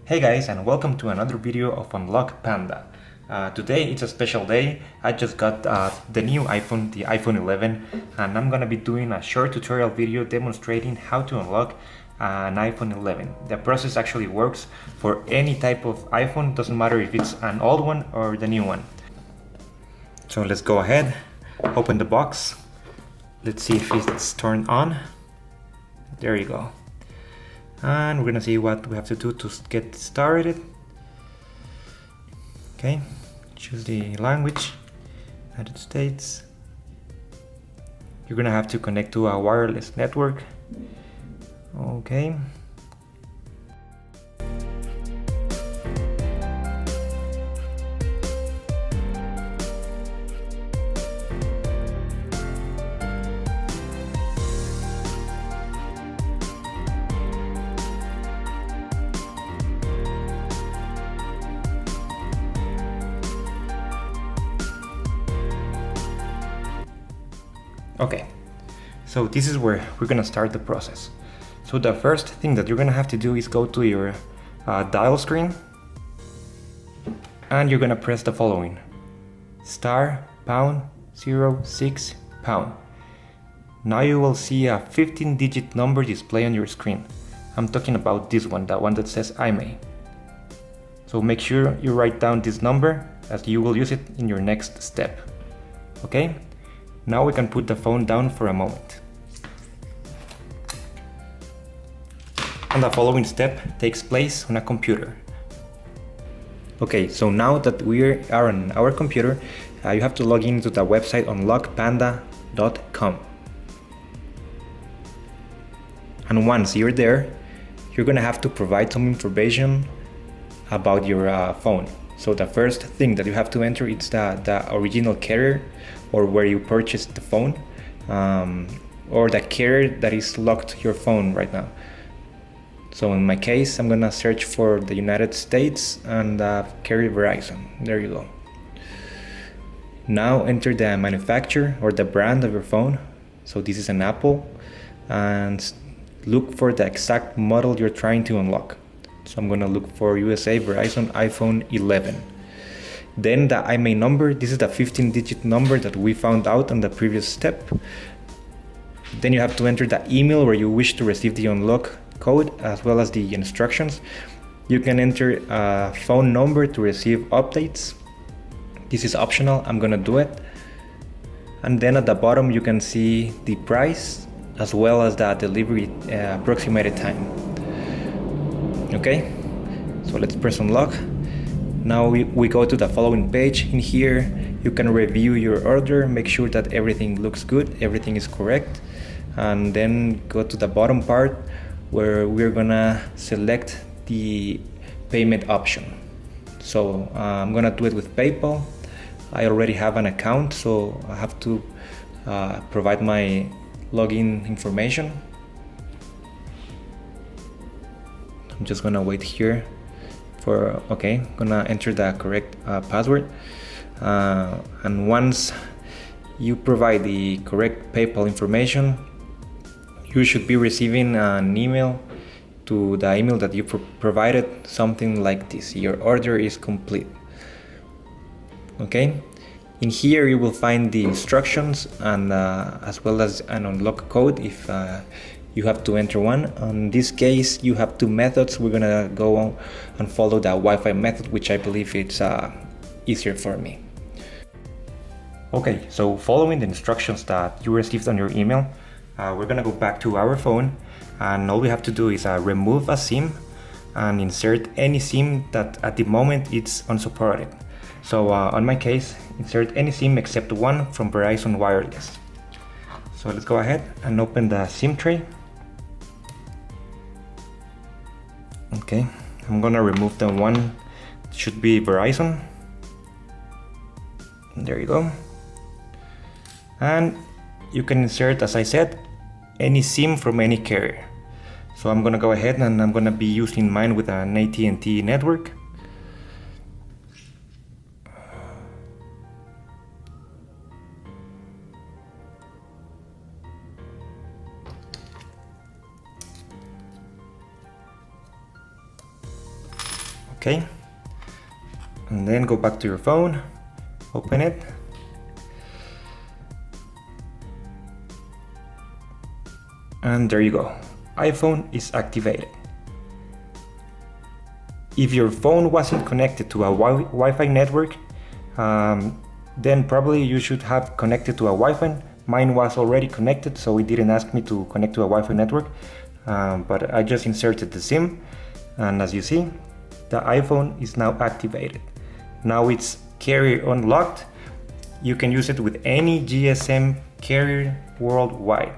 Hey guys, and welcome to another video of Unlock Panda. Today it's a special day. I just got the new iPhone, the iPhone 11, and I'm gonna be doing a short tutorial video demonstrating how to unlock an iPhone 11. The process actually works for any type of iPhone, doesn't matter if it's an old one or the new one. So let's go ahead, open the box. Let's see if it's turned on. There you go. And we're gonna see what we have to do to get started. Okay, choose the language, United States. You're gonna have to connect to a wireless network. Okay. Okay, so this is where we're gonna start the process. So the first thing that you're gonna have to do is go to your dial screen, and you're gonna press the following: *#06#. Now you will see a 15-digit number display on your screen. I'm talking about this one, the one that says IMEI. So make sure you write down this number, as you will use it in your next step. Okay? Now we can put the phone down for a moment. And the following step takes place on a computer. Okay, so now that we are on our computer, you have to log into the website unlockpanda.com. And once you're there, you're gonna have to provide some information about your phone. So the first thing that you have to enter is the original carrier, or where you purchased the phone, or the carrier that is locked your phone right now. So in my case, I'm gonna search for the United States and carrier Verizon. There you go. Now enter the manufacturer or the brand of your phone. So this is an Apple, and look for the exact model you're trying to unlock. So I'm gonna look for USA Verizon iPhone 11. Then the IMEI number, this is the 15-digit number that we found out on the previous step. Then you have to enter the email where you wish to receive the unlock code, as well as the instructions. You can enter a phone number to receive updates. This is optional, I'm gonna do it. And then at the bottom you can see the price, as well as the delivery approximated time. Okay, so let's press unlock. Now we go to the following page. In here you can review your order, make sure that everything looks good, everything is correct, and then go to the bottom part where we're gonna select the payment option. So I'm gonna do it with PayPal. I already have an account, so I have to provide my login information. I'm just gonna wait here for, okay, gonna enter the correct password, and once you provide the correct PayPal information, you should be receiving an email to the email that you provided, something like this: your order is complete. Okay, in here you will find the instructions, and as well as an unlock code if you have to enter one. In this case you have two methods. We're gonna go on and follow the Wi-Fi method, which I believe it's easier for me. Okay, so following the instructions that you received on your email, we're gonna go back to our phone, and all we have to do is remove a SIM and insert any SIM that at the moment it's unsupported. So on my case, insert any SIM except one from Verizon Wireless. So let's go ahead and open the SIM tray. Okay, I'm gonna remove the one that should be Verizon. There you go. And you can insert, as I said, any SIM from any carrier. So I'm gonna go ahead and I'm gonna be using mine with an AT&T network. Okay, and then go back to your phone, open it, and there you go, iPhone is activated. If your phone wasn't connected to a Wi-Fi network, then probably you should have connected to a Wi-Fi. Mine was already connected, so it didn't ask me to connect to a Wi-Fi network, but I just inserted the SIM, and as you see, the iPhone is now activated. Now it's carrier unlocked. You can use it with any GSM carrier worldwide.